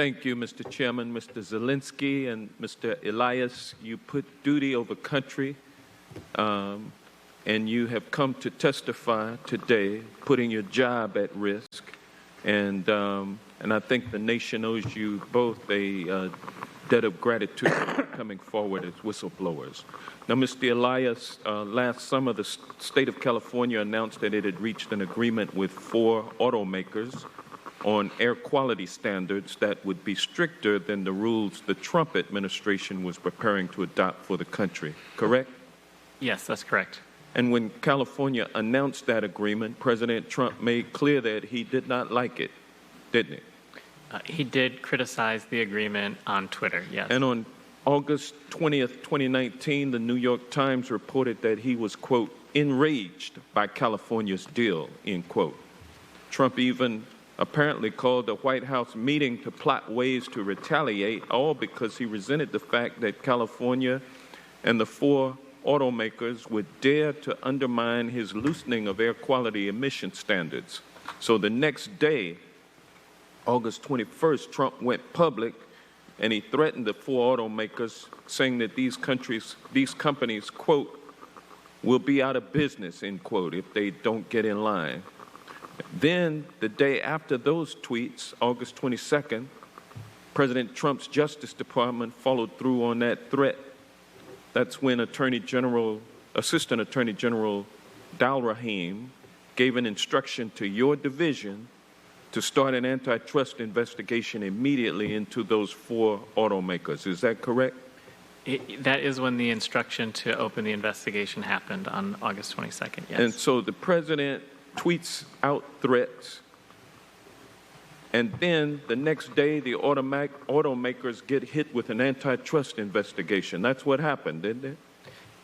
Thank you, Mr. Chairman. Mr. Zelensky and Mr. Elias, you put duty over country, and you have come to testify today, putting your job at risk. And I think the nation owes you both a debt of gratitude for coming forward as whistleblowers. Now, Mr. Elias, last summer, the state of California announced that it had reached an agreement with 4 automakers on air quality standards that would be stricter than the rules the Trump administration was preparing to adopt for the country, correct? Yes, that's correct. And when California announced that agreement, President Trump made clear that he did not like it, didn't he? He did criticize the agreement on Twitter, yes. And on August 20th, 2019, the New York Times reported that he was, quote, enraged by California's deal, end quote. Trump even apparently called a White House meeting to plot ways to retaliate, all because he resented the fact that California and the 4 automakers would dare to undermine his loosening of air quality emission standards. So the next day, August 21st, Trump went public and he threatened the 4 automakers, saying that these companies, quote, will be out of business, end quote, if they don't get in line. Then, the day after those tweets, August 22nd, President Trump's Justice Department followed through on that threat. That's when Assistant Attorney General Dal Rahim gave an instruction to your division to start an antitrust investigation immediately into those 4 automakers. Is that correct? That is when the instruction to open the investigation happened on August 22nd, yes. And so the president tweets out threats, and then the next day the automakers get hit with an antitrust investigation. That's what happened, didn't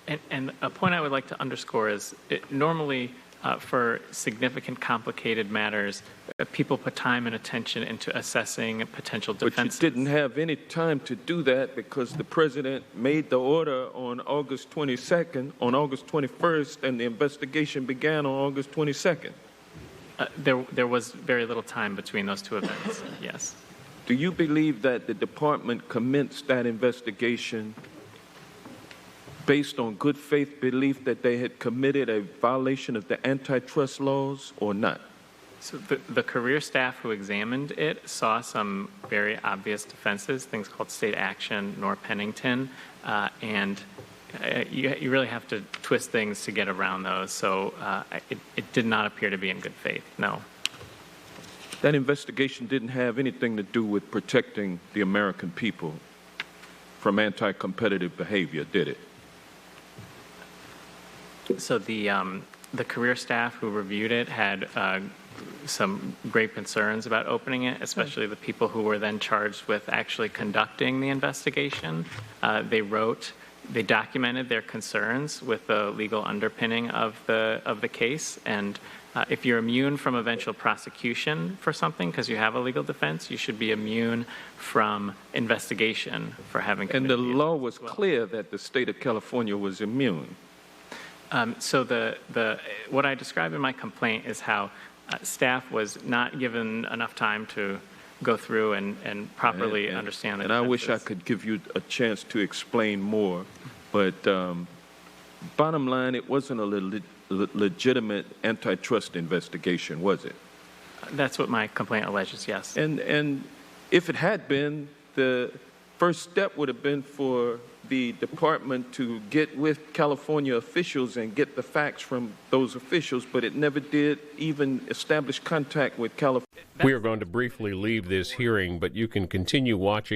it? And a point I would like to underscore is normally for significant, complicated matters, people put time and attention into assessing potential defenses. But you didn't have any time to do that because the president made the order on August 22nd, on August 21st, and the investigation began on August 22nd. There was very little time between those 2 events, yes. Do you believe that the department commenced that investigation based on good faith belief that they had committed a violation of the antitrust laws or not? So the career staff who examined it saw some very obvious defenses, things called state action, nor Pennington, and you really have to twist things to get around those. So it did not appear to be in good faith, no. That investigation didn't have anything to do with protecting the American people from anti-competitive behavior, did it? So the career staff who reviewed it had some great concerns about opening it, especially the people who were then charged with actually conducting the investigation. They documented their concerns with the legal underpinning of the case, and if you're immune from eventual prosecution for something because you have a legal defense, you should be immune from investigation for having committed. And the law was clear that the state of California was immune. So what I describe in my complaint is how staff was not given enough time to go through and properly understand the defenses. And I wish I could give you a chance to explain more, but bottom line, it wasn't a legitimate antitrust investigation, was it? That's what my complaint alleges, yes. And if it had been, the first step would have been for the department to get with California officials and get the facts from those officials, but it never did even establish contact with California. We are going to briefly leave this hearing, but you can continue watching.